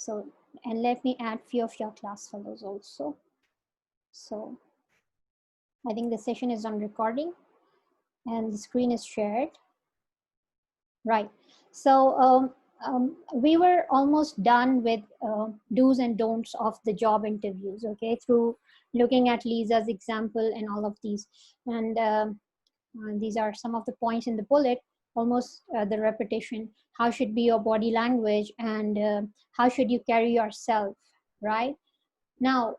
So, and let me add few of your class fellows also. So I think the session is on recording and the screen is shared. Right. So we were almost done with do's and don'ts of the job interviews, okay, through looking at Lisa's example and all of these. And these are some of the points in the bullet, almost the repetition. How should be your body language, and how should you carry yourself, right? Now,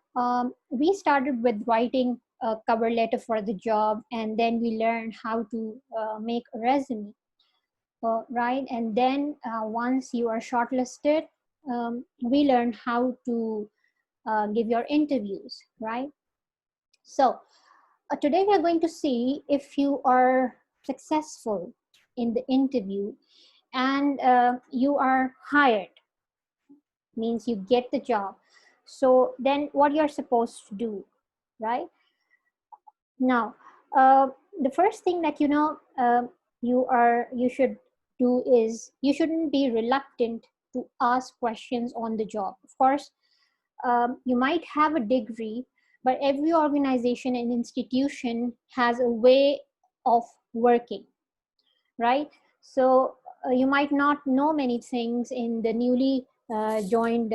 we started with writing a cover letter for the job, and then we learned how to make a resume, right? And then once you are shortlisted, we learn how to give your interviews, right? So today we are going to see if you are successful in the interview and you are hired, means you get the job. So then what you're supposed to do, right? Now, the first thing that you should do is you shouldn't be reluctant to ask questions on the job. Of course, you might have a degree, but every organization and institution has a way of working, right? So you might not know many things in the newly joined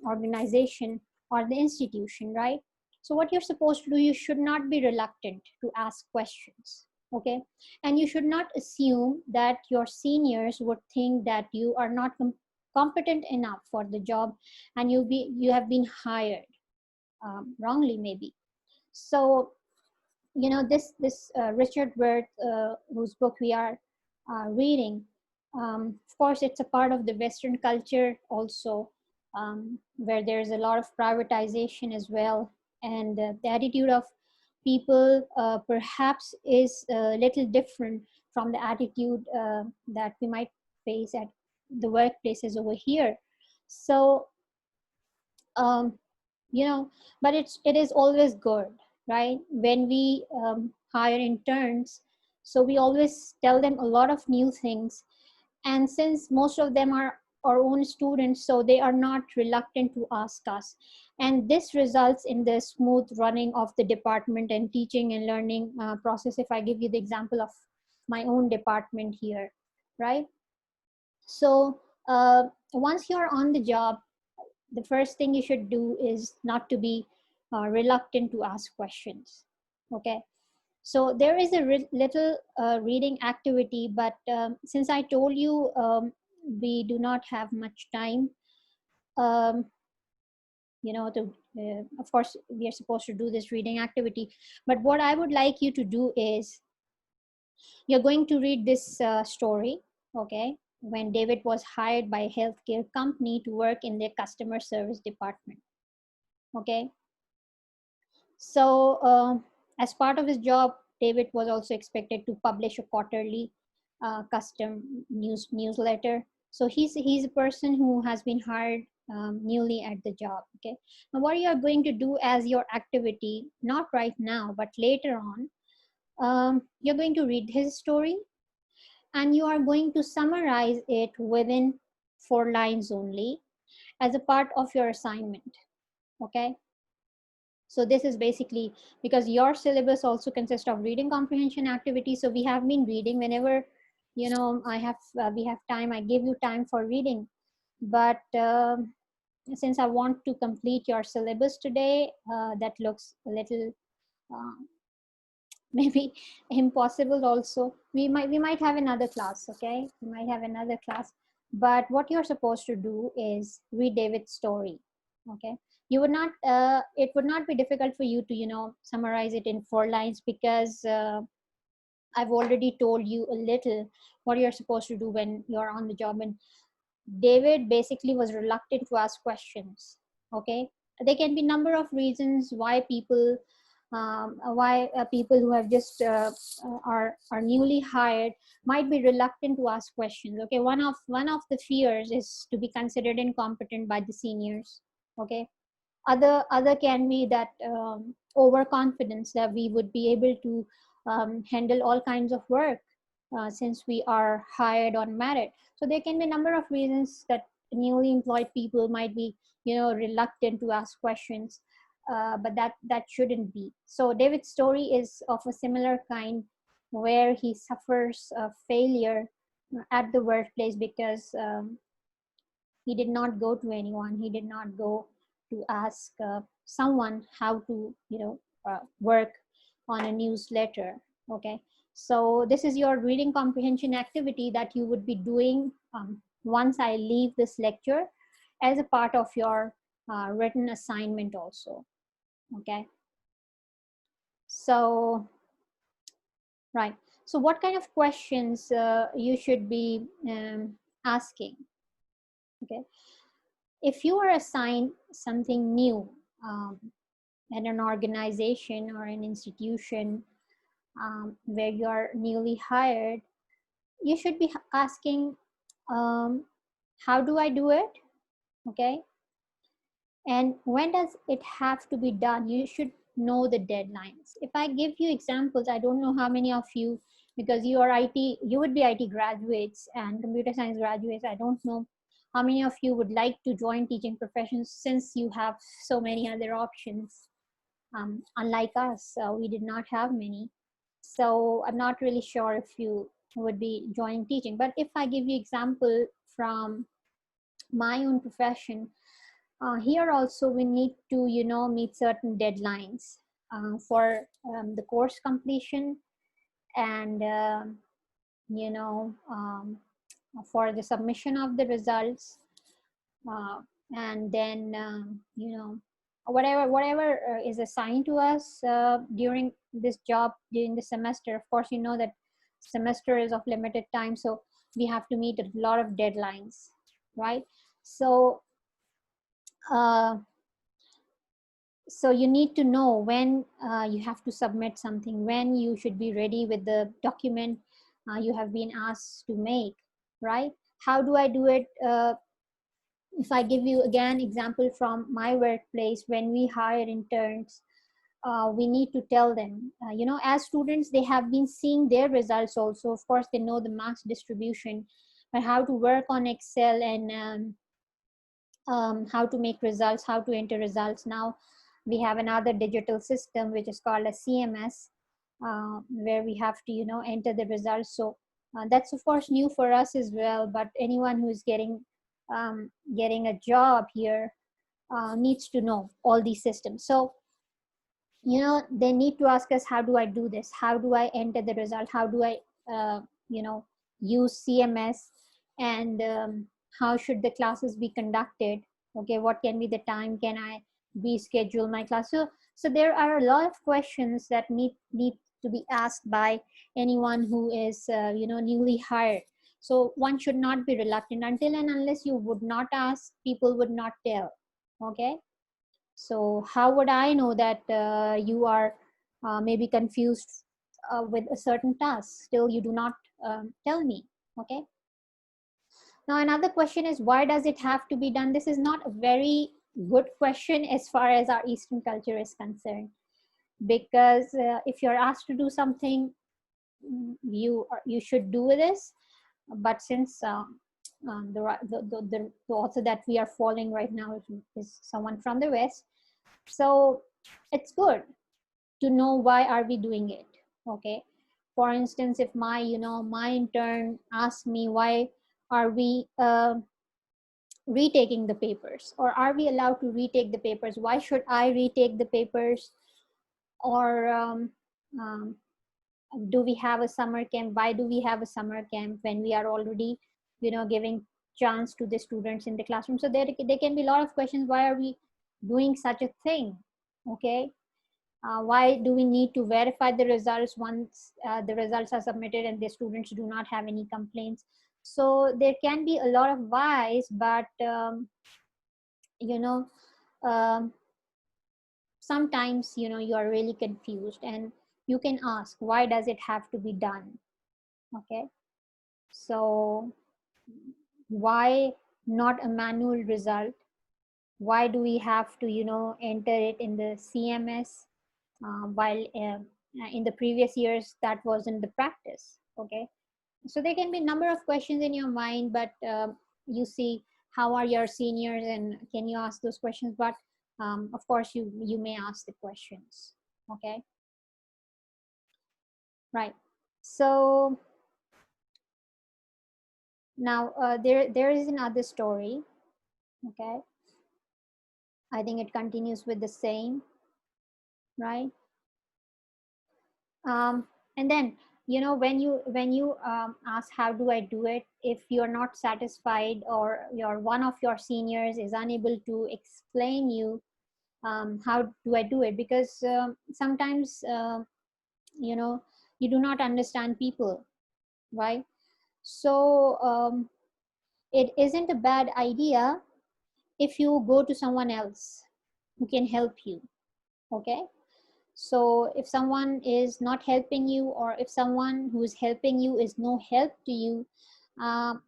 organization or the institution, right? So what you're supposed to do, you should not be reluctant to ask questions, okay? And you should not assume that your seniors would think that you are not competent enough for the job and you have been hired wrongly maybe. So this Richard Wirth, whose book we are reading, of course it's a part of the Western culture also, where there's a lot of privatization as well, and the attitude of people perhaps is a little different from the attitude that we might face at the workplaces over here. So um, but it is always good, right, when we hire interns. So we always tell them a lot of new things, and since most of them are our own students, so they are not reluctant to ask us, and this results in the smooth running of the department and teaching and learning process. If I give you the example of my own department here, right? So once you're on the job, the first thing you should do is not to be reluctant to ask questions, okay? So there is a little reading activity, but since I told you we do not have much time, um, of course we are supposed to do this reading activity, but what I would like you to do is you're going to read this story, okay? When David was hired by a healthcare company to work in their customer service department, okay? So as part of his job, David was also expected to publish a quarterly custom newsletter. So he's a person who has been hired newly at the job, okay? Now what you are going to do as your activity, not right now, but later on, you're going to read his story and you are going to summarize it within 4 lines only as a part of your assignment, okay? So this is basically because your syllabus also consists of reading comprehension activities. So we have been reading whenever, we have time, I give you time for reading. But since I want to complete your syllabus today, that looks a little uh, maybe impossible also. We might have another class, okay? We might have another class. But what you're supposed to do is read David's story, okay? You would not it would not be difficult for you to summarize it in 4 lines, because I've already told you a little what you're supposed to do when you're on the job. And David basically was reluctant to ask questions, okay? There can be number of reasons why people who have just are newly hired might be reluctant to ask questions, okay? One of the fears is to be considered incompetent by the seniors, okay? Other can be that overconfidence that we would be able to handle all kinds of work since we are hired on merit. So there can be a number of reasons that newly employed people might be, reluctant to ask questions, but that shouldn't be. So David's story is of a similar kind, where he suffers a failure at the workplace because he did not go to anyone. He did not go to ask someone how to, work on a newsletter. Okay, so this is your reading comprehension activity that you would be doing once I leave this lecture, as a part of your written assignment also. Okay, so right. So what kind of questions you should be asking? Okay, if you are assigned something new at an organization or an institution where you are newly hired, you should be asking, how do I do it? Okay, and when does it have to be done? You should know the deadlines. If I give you examples, I don't know how many of you, because you are IT, you would be IT graduates and computer science graduates, I don't know how many of you would like to join teaching professions, since you have so many other options. Unlike us, we did not have many. So I'm not really sure if you would be joining teaching. But if I give you example from my own profession, here also we need to, meet certain deadlines for the course completion, and you know for the submission of the results, uh, and then whatever is assigned to us during this job, during the semester. Of course, you know that semester is of limited time, so we have to meet a lot of deadlines, right? So uh, so you need to know when you have to submit something, when you should be ready with the document you have been asked to make, right? How do I do it? If I give you again example from my workplace, when we hire interns, we need to tell them, as students, they have been seeing their results also. Of course, they know the marks distribution, but how to work on Excel, and how to make results, how to enter results. Now we have another digital system which is called a CMS, where we have to, enter the results. So that's of course new for us as well. But anyone who is getting a job here needs to know all these systems. So they need to ask us, how do I do this? How do I enter the result? How do I you know use CMS? And how should the classes be conducted? Okay, what can be the time? Can I reschedule my class? So there are a lot of questions that need to be asked by anyone who is newly hired. So one should not be reluctant. Until and unless you would not ask, people would not tell. Okay, so how would I know that you are maybe confused with a certain task? Still, you do not tell me. Okay. Now, another question is, why does it have to be done? This is not a very good question as far as our Eastern culture is concerned, because if you're asked to do something, you should do this. But since the author that we are following right now is someone from the West, so it's good to know why are we doing it. Okay, for instance, if my intern asks me, why are we retaking the papers, or are we allowed to retake the papers? Why should I retake the papers? Or um, do we have a summer camp? Why do we have a summer camp when we are already giving chance to the students in the classroom? So there can be a lot of questions. Why are we doing such a thing? Okay, why do we need to verify the results once the results are submitted and the students do not have any complaints? So there can be a lot of whys, but you know um, sometimes you are really confused, and you can ask, why does it have to be done? Okay, so why not a manual result? Why do we have to enter it in the CMS, while in the previous years that wasn't the practice? Okay, so there can be a number of questions in your mind, but you see, how are your seniors, and can you ask those questions? But of course, you may ask the questions. Okay, right. So now there is another story. Okay, I think it continues with the same, right? And then, you know, when you ask how do I do it, if you're not satisfied or your one of your seniors is unable to explain you how do I do it, because sometimes you know, you do not understand people, right? So it isn't a bad idea if you go to someone else who can help you. Okay, so if someone is not helping you, or if someone who is helping you is no help to you, um,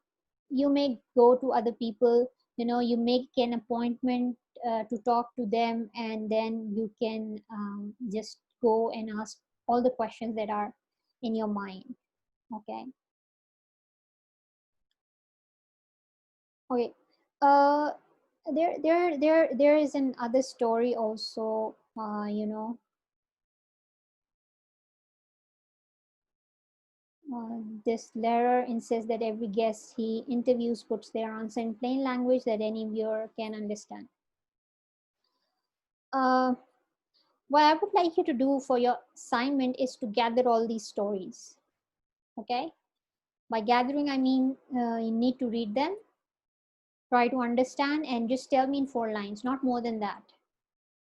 you may go to other people. You know, you make an appointment to talk to them, and then you can just go and ask all the questions that are in your mind. Okay. Okay. uh there is an other story also. You know, this Lehrer insists that every guest he interviews puts their answer in plain language that any viewer can understand. Uh, what I would like you to do for your assignment is to gather all these stories. Okay? By gathering, I mean you need to read them, try to understand, and just tell me in 4 lines, not more than that.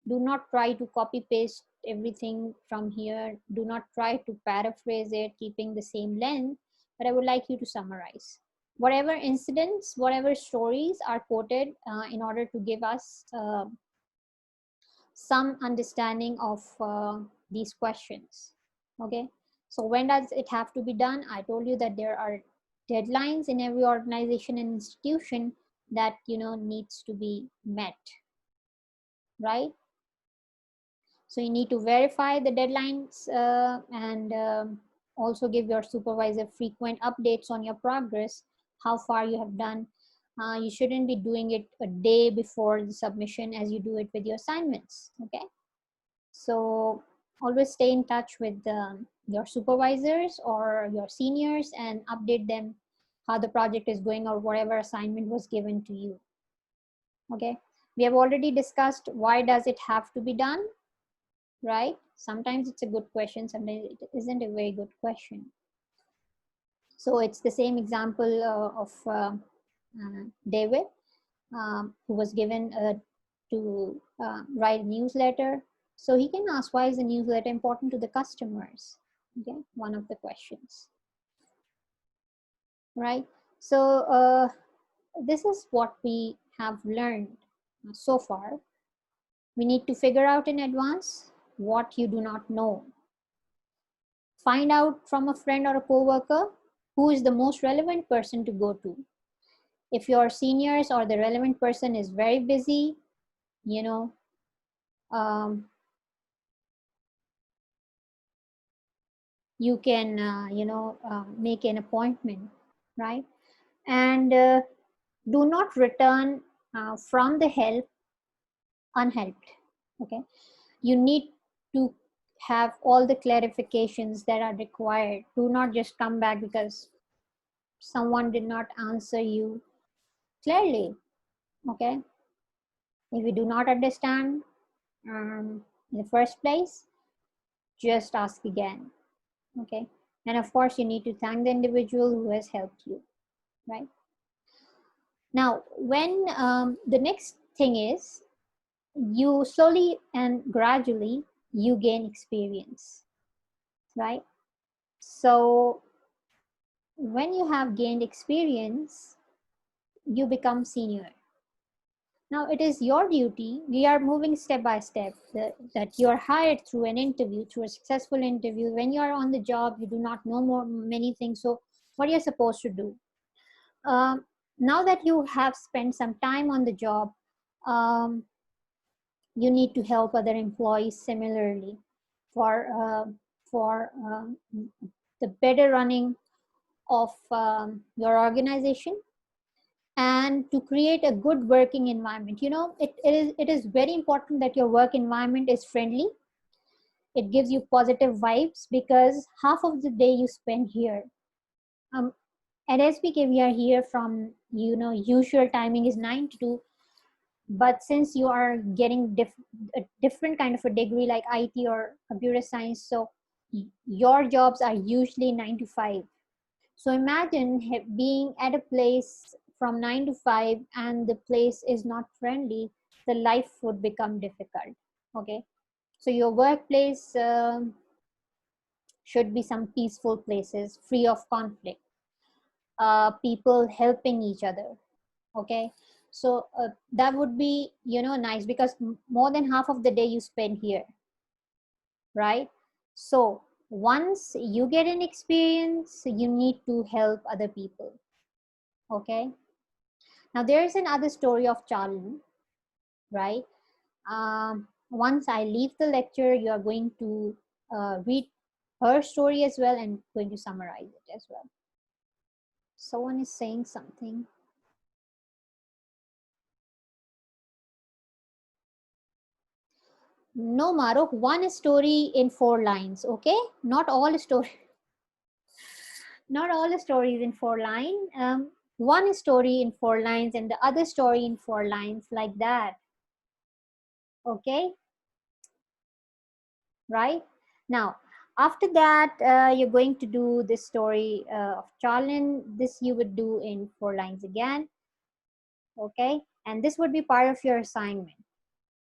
Do not try to copy paste everything from here. Do not try to paraphrase it, keeping the same length, but I would like you to summarize whatever incidents, whatever stories are quoted in order to give us some understanding of these questions. Okay, so when does it have to be done? I told you that there are deadlines in every organization and institution that, you know, needs to be met, right? So you need to verify the deadlines and also give your supervisor frequent updates on your progress, how far you have done. You shouldn't be doing it a day before the submission as you do it with your assignments. Okay, so always stay in touch with your supervisors or your seniors and update them how the project is going or whatever assignment was given to you. Okay, we have already discussed why does it have to be done, right? Sometimes it's a good question, sometimes it isn't a very good question. So it's the same example of David, who was given to write a newsletter. So he can ask, why is the newsletter important to the customers? Okay, one of the questions, right? So this is what we have learned so far. We need to figure out in advance what you do not know. Find out from a friend or a coworker who is the most relevant person to go to. If your seniors or the relevant person is very busy, you know, you can, make an appointment, right? And do not return from the help unhelped. Okay, you need to have all the clarifications that are required. Do not just come back because someone did not answer you clearly. Okay, if you do not understand in the first place, just ask again. Okay, and of course you need to thank the individual who has helped you, right? Now when the next thing is, you slowly and gradually you gain experience, right? So when you have gained experience, you become senior. Now it is your duty. We are moving step by step, that you are hired through an interview, through a successful interview. When you are on the job, you do not know many things. So what you're supposed to do, now that you have spent some time on the job, you need to help other employees similarly for the better running of your organization, and to create a good working environment. You know, it is very important that your work environment is friendly. It gives you positive vibes because half of the day you spend here. um, at SBK we are here from, you know, usual timing is 9 to 2, but since you are getting a different kind of a degree like IT or computer science, so your jobs are usually 9 to 5. So imagine being at a place from 9 to 5 and the place is not friendly, the life would become difficult. Okay. So your workplace should be some peaceful places, free of conflict, people helping each other. Okay. So that would be, you know, nice because more than half of the day you spend here, right? So once you get an experience, you need to help other people. Okay. Now there is another story of Charlene, right? Once I leave the lecture, you are going to read her story as well and going to summarize it as well. Someone is saying something. No, Maruk, one story in 4 lines, okay? Not all story, not all the stories in 4 lines. One story in 4 lines and the other story in 4 lines, like that. Okay, right? Now, after that, you're going to do this story of Charlene. This you would do in 4 lines again. Okay, and this would be part of your assignment,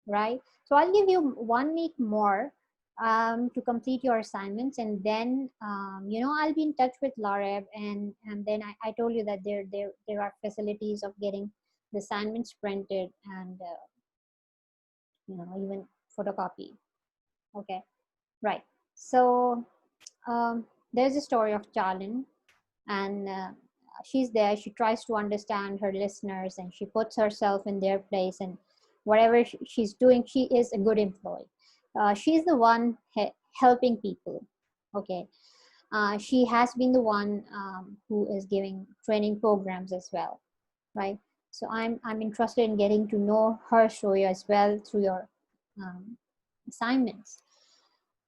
right? So I'll give you 1 week more to complete your assignments, and then you know, I'll be in touch with Lareb, and then I told you that there are facilities of getting the assignments printed and you know, even photocopy. Okay, right. So there's a story of Charlene, and she's there. She tries to understand her listeners, and she puts herself in their place, and whatever she's doing, she is a good employee. She's the one helping people. Okay. She has been the one who is giving training programs as well, right? So I'm interested in getting to know her story as well through your um, assignments.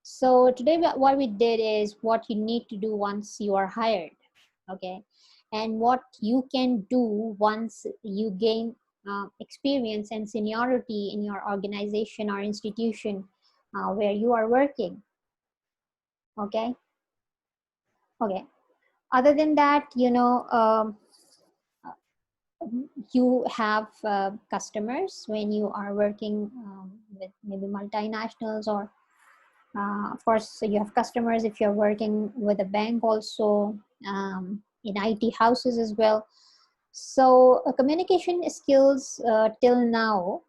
So today what we did is what you need to do once you are hired, okay, and what you can do once you gain experience and seniority in your organization or institution where you are working. Okay. Okay. Other than that, you know, you have customers when you are working with maybe multinationals, or of course you have customers if you're working with a bank also, in IT houses as well. So communication skills till now,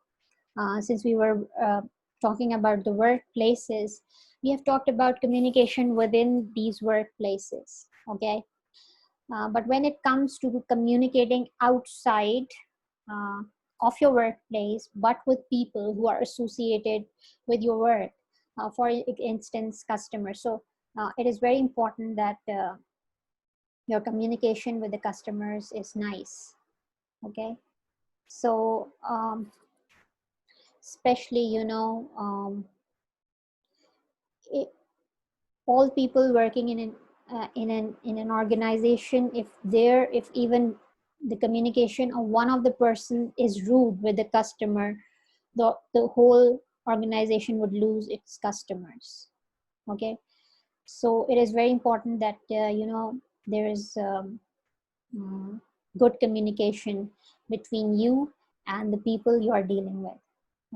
since we were talking about the workplaces, we have talked about communication within these workplaces. Okay. But when it comes to communicating outside uh, of your workplace, but with people who are associated with your work, for instance, customers. So it is very important that your communication with the customers is nice. Okay. So especially, you know, it, all people working in an organization, if even the communication of one of the person is rude with the customer, the whole organization would lose its customers. Okay. So it is very important that you know, there is mm, good communication between you and the people you are dealing with.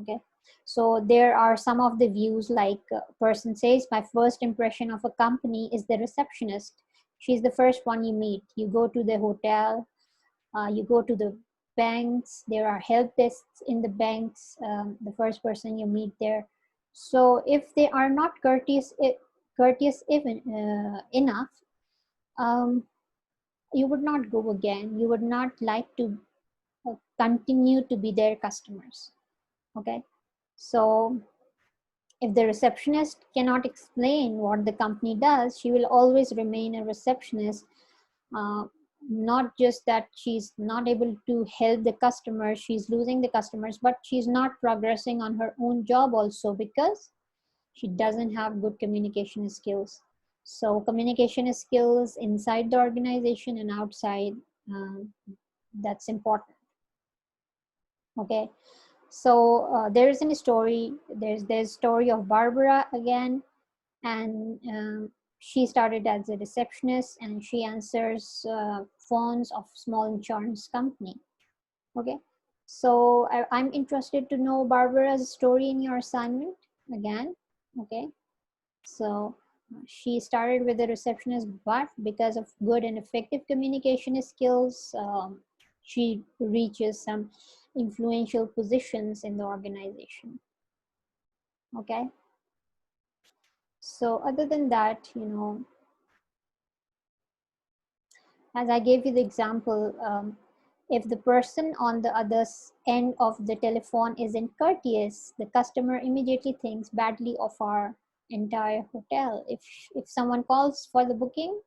Okay. So there are some of the views, like a person says, my first impression of a company is the receptionist. She's the first one you meet. You go to the hotel, you go to the banks, there are help desks in the banks, the first person you meet there. So if they are not courteous even enough, um, you would not go again. You would not like to continue to be their customers. Okay. So if the receptionist cannot explain what the company does, she will always remain a receptionist, uh, not just that she's not able to help the customers, she's losing the customers, but she's not progressing on her own job also because she doesn't have good communication skills. So communication skills inside the organization and outside, um, that's important. Okay, so there is a story. There's story of Barbara again, and she started as a receptionist, and she answers phones of small insurance company. Okay, so I'm interested to know Barbara's story in your assignment again. Okay, so she started with a receptionist, but because of good and effective communication skills, she reaches some influential positions in the organization. Okay, so other than that, as I gave you the example, if the person on the other end of the telephone isn't courteous, the customer immediately thinks badly of our entire hotel. If someone calls for the booking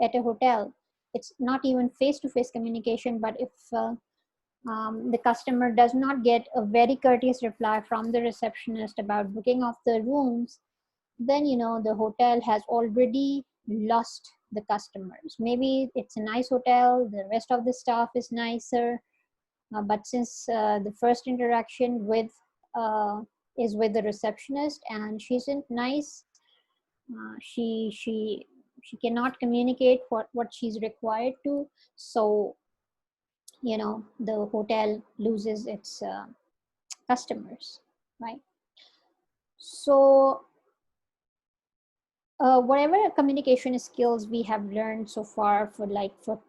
at a hotel, it's not even face-to-face communication, but if the customer does not get a very courteous reply from the receptionist about booking of the rooms, then the hotel has already lost the customers. Maybe it's a nice hotel, the rest of the staff is nicer, but since the first interaction with is with the receptionist and she isn't nice, she cannot communicate what she's required to. So the hotel loses its customers, right? So whatever communication skills we have learned so far, for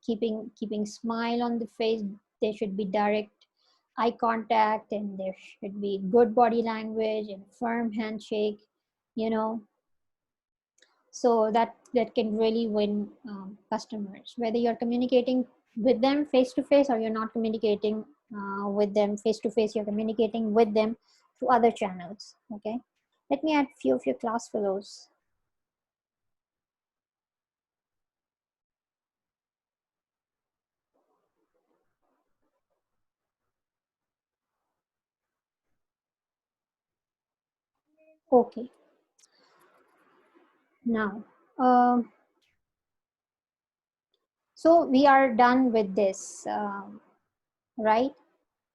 keeping smile on the face, there should be direct eye contact, and there should be good body language and firm handshake, you know so that can really win customers, whether you're communicating with them face to face or you're not communicating with them face to face, you're communicating with them through other channels. Okay, let me add few of your class fellows. Okay, now so we are done with this, right?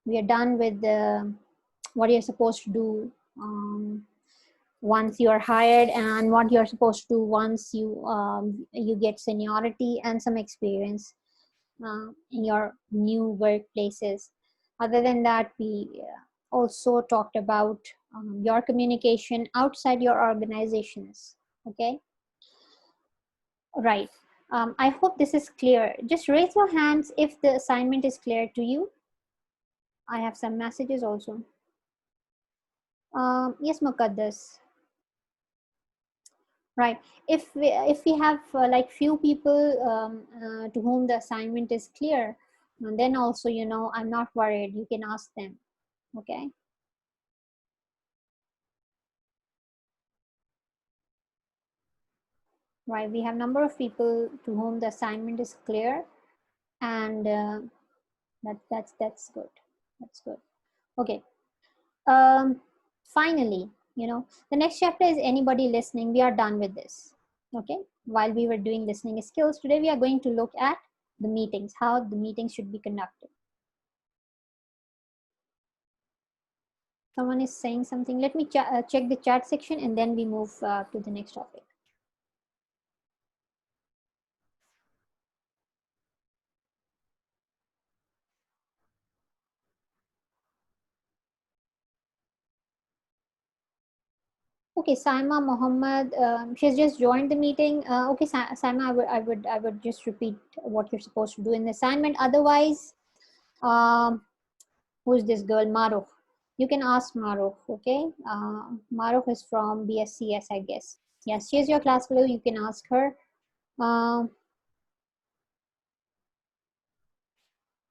We are done with the what you're supposed to do once you are hired, and what you're supposed to do once you get seniority and some experience in your new workplaces. Other than that, we also talked about your communication outside your organizations. Okay, right. I hope this is clear. Just raise your hands if the assignment is clear to you. I have some messages also. Yes, Mukaddas. Right. If we have like few people to whom the assignment is clear, then also I'm not worried. You can ask them. Okay. Right. We have number of people to whom the assignment is clear, and that's good. That's good. Okay. Um, Finally, the next chapter is anybody listening. We are done with this. Okay. While we were doing listening skills today, we are going to look at the meetings, how the meetings should be conducted. Someone is saying something. Let me check the chat section and then we move to the next topic. Okay, Saima Mohammed, she's just joined the meeting. Okay, Saima, I would just repeat what you're supposed to do in the assignment. Otherwise, um, who's this girl? Maruf. You can ask Maruf. Okay, Maruf is from BSCS, I guess. Yes, she's your class fellow. You can ask her.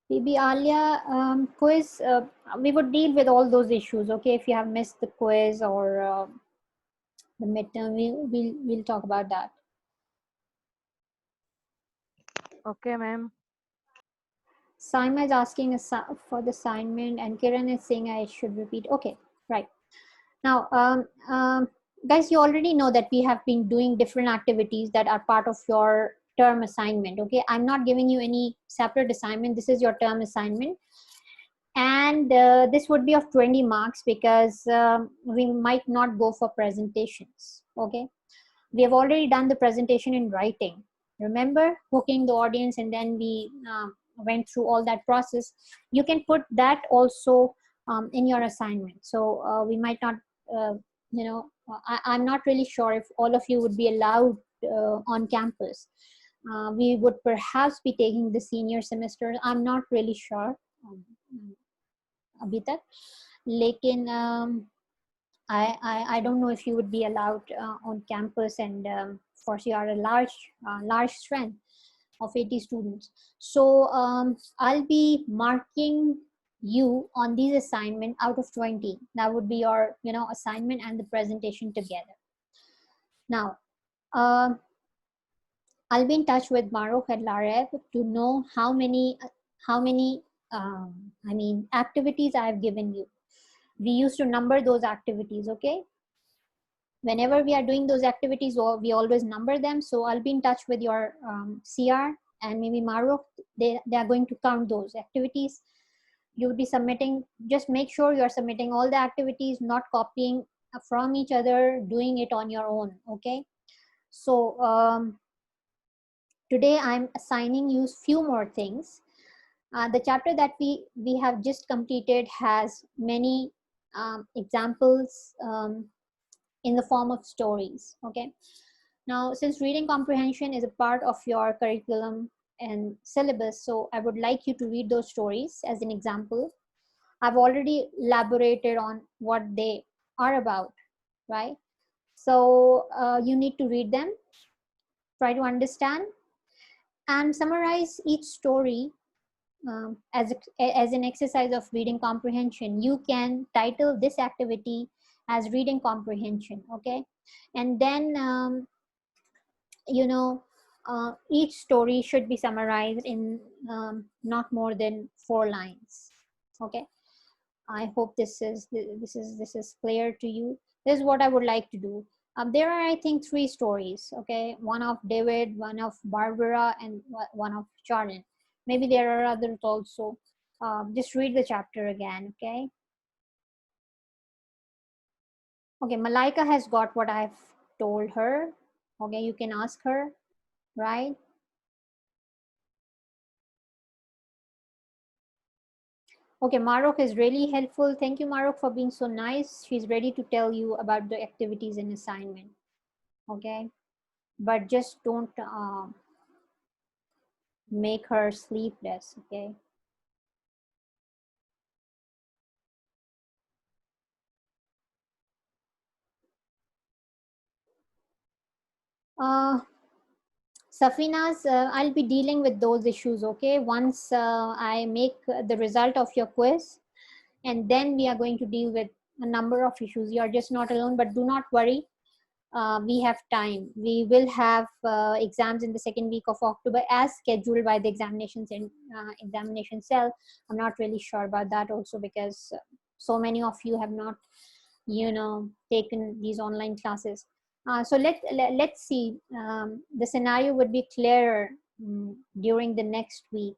Maybe Alia, quiz. We would deal with all those issues. Okay, if you have missed the quiz or the midterm, we'll talk about that. Okay, ma'am. Saima is asking for the assignment, and Kiran is saying I should repeat. Okay, right. Now, guys, you already know that we have been doing different activities that are part of your term assignment. Okay, I'm not giving you any separate assignment. This is your term assignment. And this would be of 20 marks because we might not go for presentations. Okay, we have already done the presentation in writing. Remember, hooking the audience, and then we went through all that process. You can put that also in your assignment. So we might not, I'm not really sure if all of you would be allowed on campus. We would perhaps be taking the senior semester. I'm not really sure अभी तक, लेकिन I don't know if you would be allowed on campus, and of course you are a large strength of 80 students. So I'll be marking you on these assignment out of 20. That would be your assignment and the presentation together. Now I'll be in touch with Marok and Larev to know how many activities I have given you. We used to number those activities. Okay, whenever we are doing those activities, or we always number them. So I'll be in touch with your CR and maybe Maruk. They are going to count those activities. You would be submitting. Just make sure you are submitting all the activities, not copying from each other, doing it on your own. Okay, so today I'm assigning you few more things. The chapter that we have just completed has many examples in the form of stories. Okay, now since reading comprehension is a part of your curriculum and syllabus, so I would like you to read those stories as an example. I've already elaborated on what they are about, right? So you need to read them, try to understand, and summarize each story as an exercise of reading comprehension. You can title this activity as reading comprehension. Okay, and then each story should be summarized in not more than 4 lines. Okay, I hope this is clear to you. This is what I would like to do. There are, I think, 3 stories. Okay, one of David, one of Barbara, and one of Jordan. Maybe there are others also. Just read the chapter again. Okay. Okay, Malaika has got what I've told her. Okay, you can ask her, right? Okay, Marok is really helpful. Thank you, Marok, for being so nice. She's ready to tell you about the activities and assignment. Okay, but just don't make her sleepless. Okay. Safina's, I'll be dealing with those issues. Okay, once I make the result of your quiz, and then we are going to deal with a number of issues. You are just not alone, but do not worry. We have time. We will have exams in the second week of October as scheduled by the examinations and examination cell. I'm not really sure about that also, because so many of you have not, taken these online classes. So let's see. The scenario would be clearer during the next week.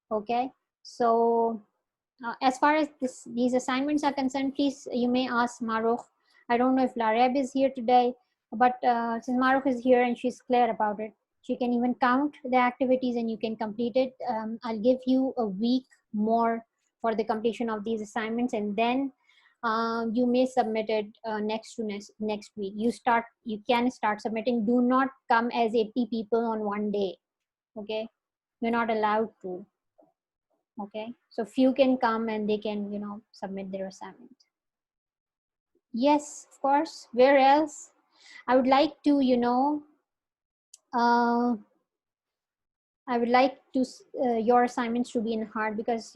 Okay. So as far as these assignments are concerned, please, you may ask Maruf. I don't know if Lareb is here today, but since Maruf is here and she's clear about it, she can even count the activities and you can complete it. I'll give you a week more for the completion of these assignments, and then you may submit it next week. You can start submitting. Do not come as 80 people on one day. Okay, you're not allowed to. Okay, so few can come and they can submit their assignment. Yes, of course. Where else? I would like to uh, I would like to your assignments to be in hard, because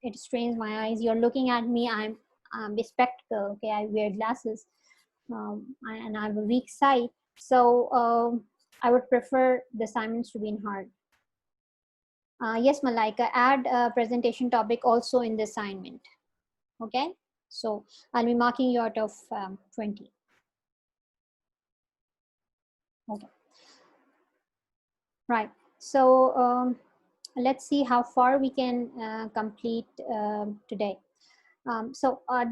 it strains my eyes. You're looking at me. I'm bespectacle. Okay, I wear glasses, and I have a weak sight. So I would prefer the assignments to be in hard. Yes, Malaika, add a presentation topic also in the assignment. Okay, so I'll be marking you out of 20. Okay, right. So let's see how far we can complete today.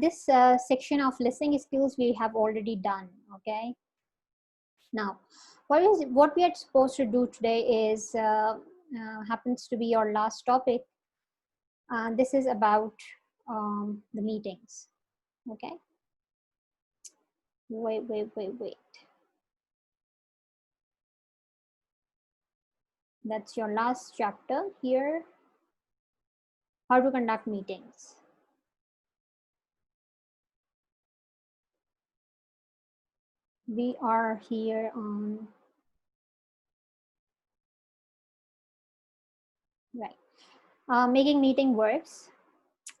This section of listening skills we have already done. Okay, now what we are supposed to do today is happens to be your last topic. This is about the meetings. Okay, wait. That's your last chapter here. How to conduct meetings. We are here on, right, making meeting works.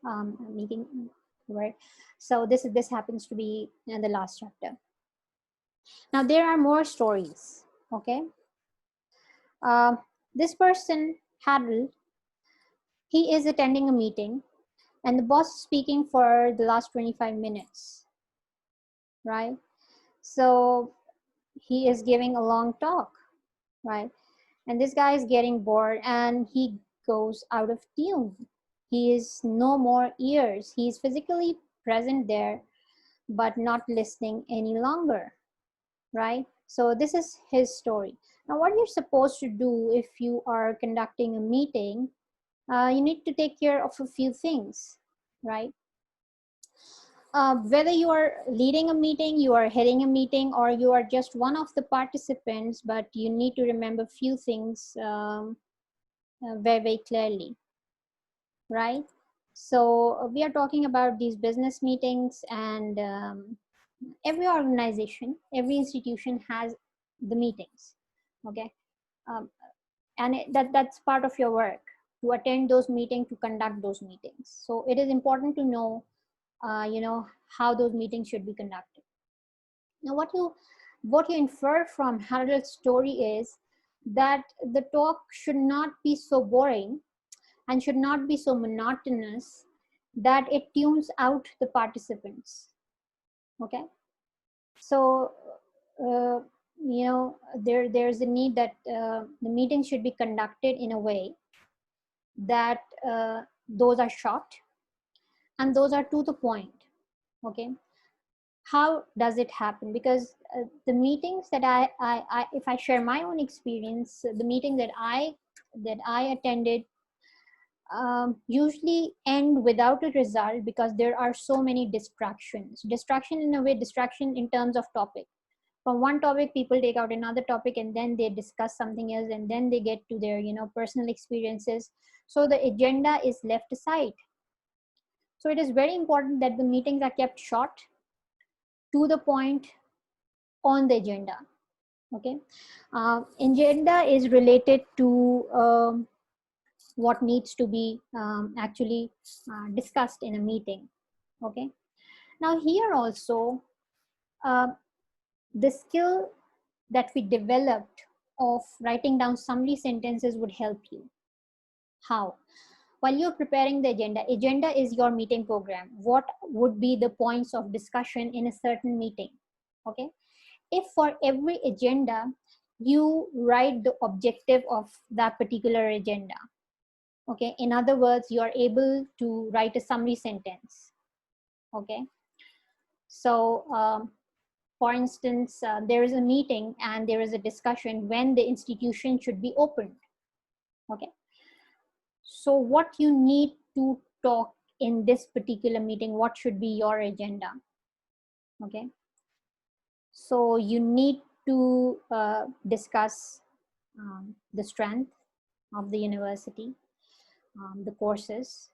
Making work. So this happens to be in the last chapter. Now there are more stories. Okay, uh, this person Harold, he is attending a meeting and the boss is speaking for the last 25 minutes, right? So he is giving a long talk, right? And this guy is getting bored and he goes out of tune. He is no more ears. He is physically present there, but not listening any longer, right? So this is his story. Now, what you're supposed to do if you are conducting a meeting, you need to take care of a few things, right? Whether you are leading a meeting, you are heading a meeting, or you are just one of the participants, but you need to remember a few things very clearly, right? So we are talking about these business meetings, and every organization, every institution has the meetings. Okay, um, and that's part of your work, to attend those meetings, to conduct those meetings. So it is important to know, how those meetings should be conducted. Now, what you infer from Harold's story is that the talk should not be so boring and should not be so monotonous that it tunes out the participants. Okay, so uh, there's a need that the meeting should be conducted in a way that those are short and those are to the point. Okay, how does it happen? Because the meetings that I if I share my own experience, the meeting that I attended usually end without a result, because there are so many distraction in a way, distraction in terms of topic. From one topic people take out another topic and then they discuss something else, and then they get to their personal experiences, so the agenda is left aside. So it is very important that the meetings are kept short, to the point, on the agenda. Okay, agenda is related to what needs to be actually discussed in a meeting. Okay, now here also, uh, the skill that we developed of writing down summary sentences would help you. How? While you're preparing the agenda is your meeting program. What would be the points of discussion in a certain meeting? Okay, if for every agenda you write the objective of that particular agenda, okay, in other words, you are able to write a summary sentence. Okay, so for instance, there is a meeting and there is a discussion when the institution should be opened. Okay, so what you need to talk in this particular meeting, what should be your agenda? Okay, so you need to discuss the strength of the university, the courses,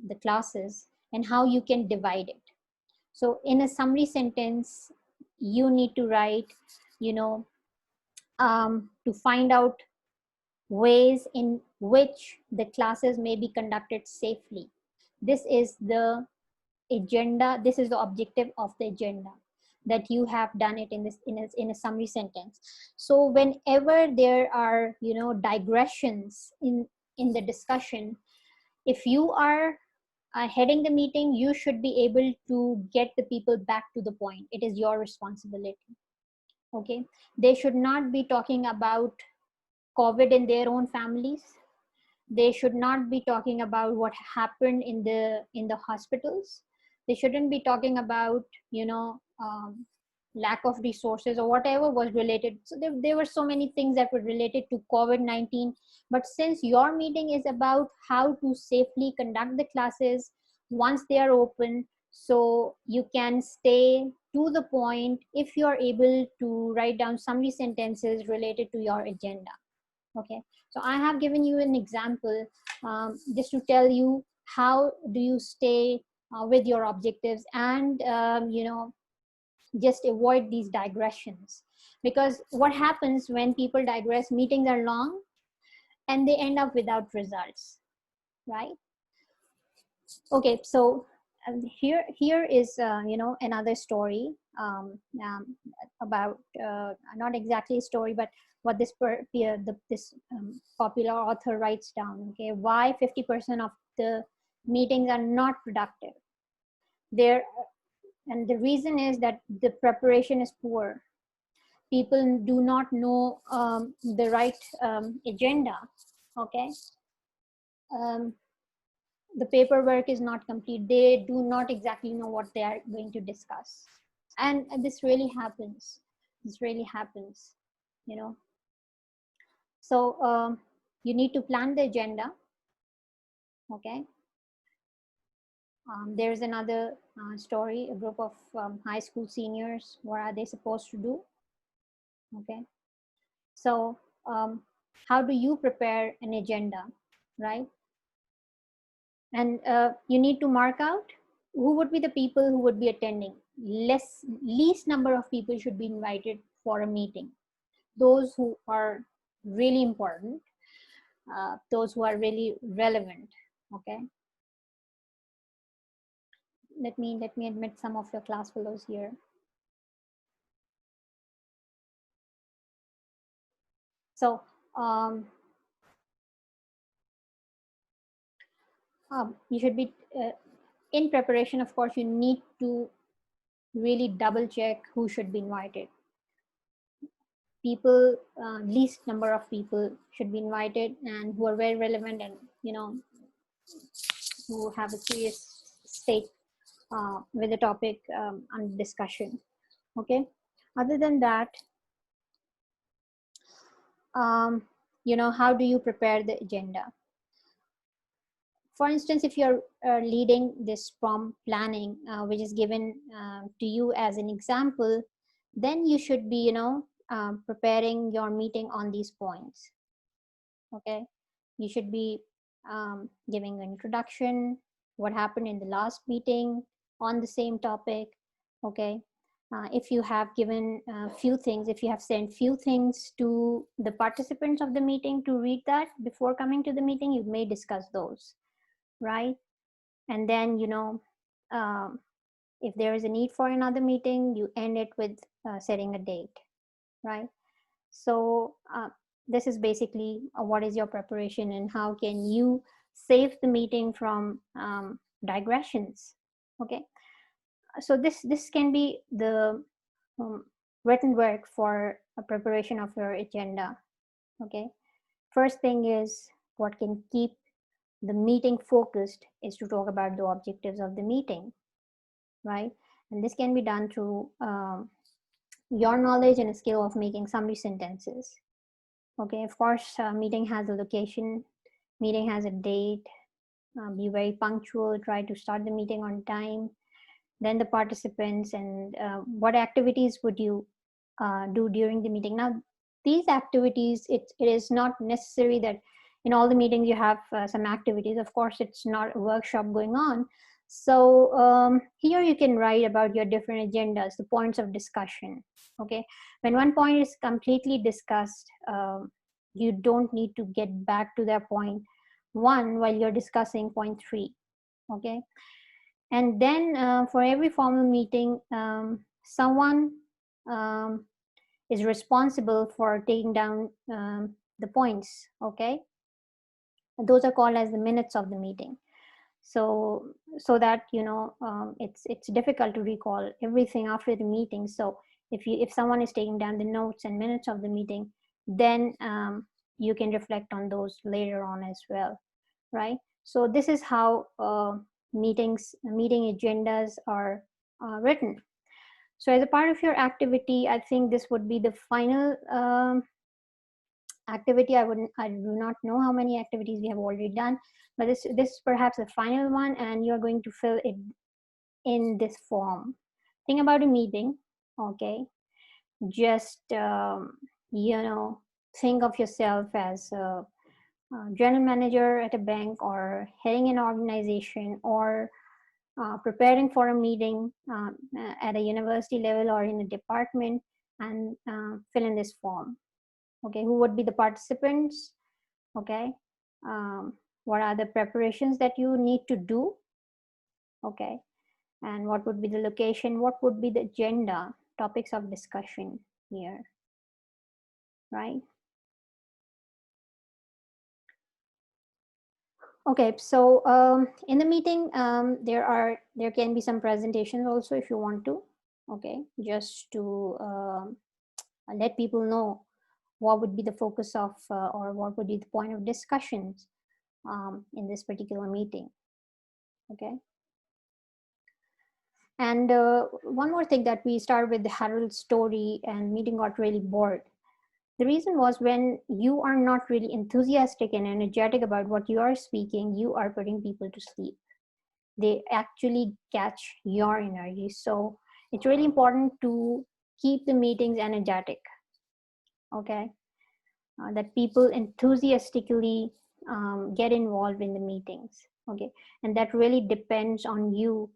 the classes, and how you can divide it. So in a summary sentence, you need to write, to find out ways in which the classes may be conducted safely. This is the agenda. This is the objective of the agenda, that you have done it in a summary sentence. So whenever there are digressions in the discussion, if you are heading the meeting, you should be able to get the people back to the point. It is your responsibility. Okay, they should not be talking about COVID in their own families. They should not be talking about what happened in the hospitals. They shouldn't be talking about, lack of resources or whatever was related. So there were so many things that were related to COVID-19. But since your meeting is about how to safely conduct the classes once they are open, so you can stay to the point if you're able to write down summary sentences related to your agenda. Okay, so I have given you an example just to tell you how do you stay with your objectives and just avoid these digressions. Because what happens when people digress, meetings are long and they end up without results, right? Okay, so here is another story about not exactly a story, but what this popular author writes down. Okay, why 50% of the meetings are not productive there, and the reason is that the preparation is poor. People do not know the right agenda. Okay, um, the paperwork is not complete. They do not exactly know what they are going to discuss, and this really happens. This really happens, you know. So you need to plan the agenda. Okay. There's another story. A group of high school seniors. What are they supposed to do? Okay. So how do you prepare an agenda, right? And you need to mark out who would be the people who would be attending. Least number of people should be invited for a meeting. Those who are really important, those who are really relevant. Okay. Let me admit some of your class fellows here. So you should be in preparation. Of course, you need to really double check who should be invited. People, least number of people should be invited, and who are very relevant, and who have a serious stake with the topic under discussion. Okay. Other than that, how do you prepare the agenda? For instance, if you're leading this prompt planning, which is given to you as an example, then you should be, preparing your meeting on these points. Okay. You should be giving an introduction, what happened in the last meeting on the same topic. Okay. If you have given a few things, if you have sent few things to the participants of the meeting to read that before coming to the meeting, you may discuss those, right? And then, if there is a need for another meeting, you end it with setting a date, right? So this is basically what is your preparation and how can you save the meeting from digressions. Okay, so this can be the written work for a preparation of your agenda. Okay, first thing is what can keep the meeting focused is to talk about the objectives of the meeting, right? And this can be done through your knowledge and skill of making summary sentences. Okay, of course, meeting has a location, meeting has a date, be very punctual, try to start the meeting on time, then the participants, and what activities would you do during the meeting. Now, these activities, it is not necessary that in all the meetings you have some activities. Of course, it's not a workshop going on. So here you can write about your different agendas, the points of discussion. Okay, when one point is completely discussed, you don't need to get back to that point one while you're discussing point three. Okay, and then for every formal meeting, someone is responsible for taking down the points. Okay, Those are called as the minutes of the meeting. So that it's difficult to recall everything after the meeting. So if someone is taking down the notes and minutes of the meeting, then you can reflect on those later on as well, right? So this is how meeting agendas are written. So as a part of your activity, I think this would be the final activity. I do not know how many activities we have already done, but this is perhaps the final one, and you're going to fill it in this form. Think about a meeting, okay? Just think of yourself as a general manager at a bank, or heading an organization, or preparing for a meeting at a university level or in a department, and fill in this form. Okay, who would be the participants? Okay, what are the preparations that you need to do? Okay, and what would be the location? What would be the agenda, topics of discussion here, right? Okay, so in the meeting, there can be some presentations also if you want to. Okay, just to let people know what would be the focus of or what would be the point of discussions in this particular meeting. Okay. And one more thing, that we start with the Harold story and meeting got really bored. The reason was, when you are not really enthusiastic and energetic about what you are speaking, you are putting people to sleep. They actually catch your energy. So it's really important to keep the meetings energetic. Okay. That people enthusiastically get involved in the meetings. Okay. And that really depends on you,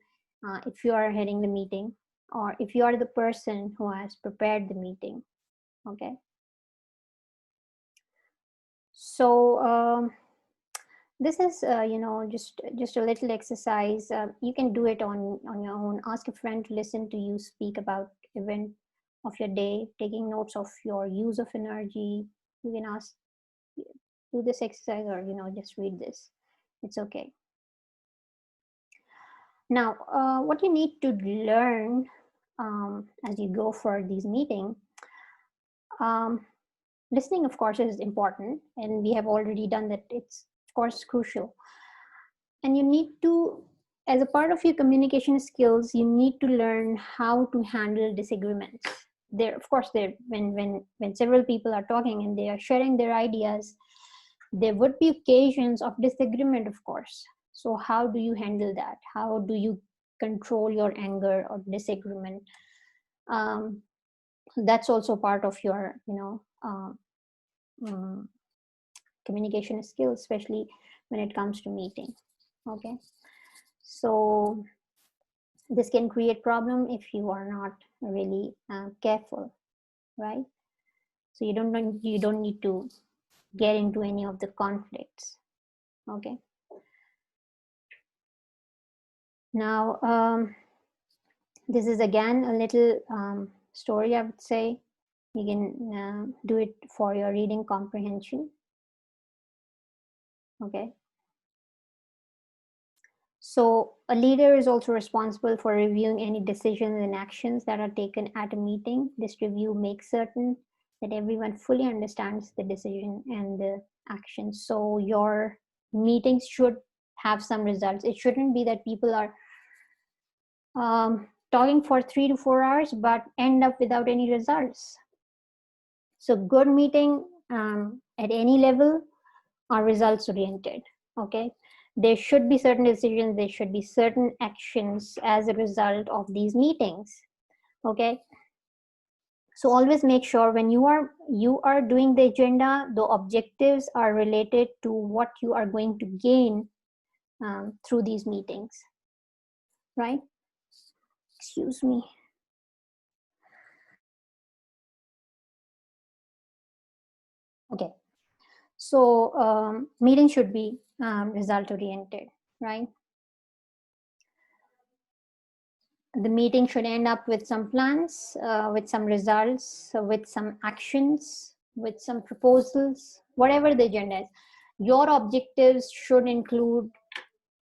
if you are heading the meeting, or if you are the person who has prepared the meeting. Okay. So this is just a little exercise. You can do it on your own. Ask a friend to listen to you speak about event of your day, taking notes of your use of energy. You can ask, do this exercise, or just read this. It's okay. Now what you need to learn as you go for these meetings, listening of course is important, and we have already done that. It's of course crucial, and you need to, as a part of your communication skills, you need to learn how to handle disagreements. There, of course, when several people are talking and they are sharing their ideas, there would be occasions of disagreement, of course. So how do you handle that? How do you control your anger or disagreement? That's also part of your communication skills, especially when it comes to meeting. Okay, so this can create problem if you are not really careful, right? So you don't need to get into any of the conflicts. Okay. Now this is again a little story, I would say. You can do it for your reading comprehension. Okay. So a leader is also responsible for reviewing any decisions and actions that are taken at a meeting. This review makes certain that everyone fully understands the decision and the action. So your meetings should have some results. It shouldn't be that people are talking for 3 to 4 hours but end up without any results. So good meeting at any level are results oriented. Okay, there should be certain decisions, there should be certain actions as a result of these meetings. Okay, so always make sure when you are doing the agenda, the objectives are related to what you are going to gain through these meetings, right? Excuse me. Okay, so meeting should be result oriented, right? The meeting should end up with some plans, with some results, with some actions, with some proposals, whatever the agenda is. Your objectives should include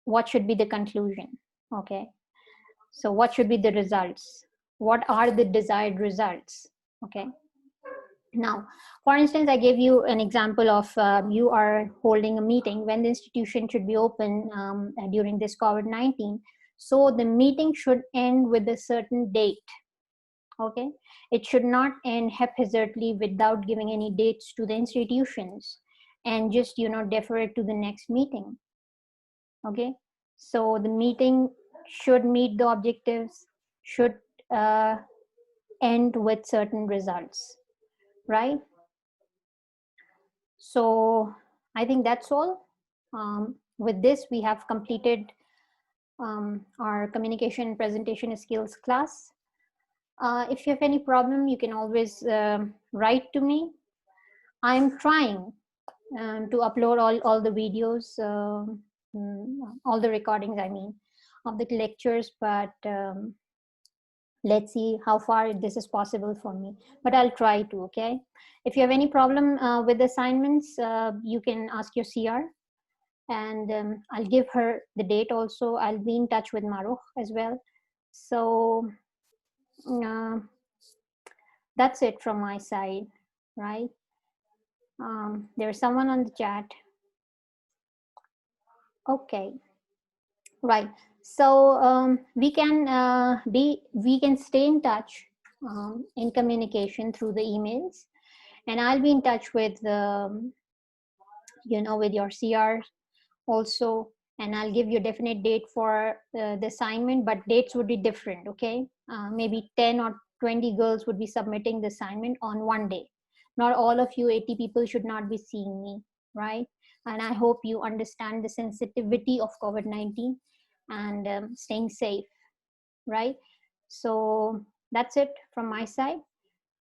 what should be the conclusion. Okay, so what should be the results, what are the desired results. Okay, now for instance, I gave you an example of you are holding a meeting when the institution should be open during this COVID-19. So the meeting should end with a certain date. Okay, it should not end haphazardly without giving any dates to the institutions and just defer it to the next meeting. Okay, so the meeting should meet the objectives, should uh, end with certain results, right? So I think that's all. With this, we have completed our communication and presentation skills class. If you have any problem, you can always write to me. I'm trying to upload all the videos, all the recordings, I mean, of the lectures, but let's see how far this is possible for me, but I'll try to. Okay, if you have any problem with assignments, you can ask your CR, and I'll give her the date also. I'll be in touch with Maruf as well. So uh, that's it from my side, right? There's someone on the chat. Okay, right. So we can stay in touch in communication through the emails, and I'll be in touch with with your CR also, and I'll give you a definite date for the assignment, but dates would be different. Okay, maybe 10 or 20 girls would be submitting the assignment on one day. Not all of you 80 people should not be seeing me, right? And I hope you understand the sensitivity of COVID-19 and staying safe, right? So that's it from my side,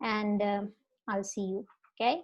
and I'll see you. Okay.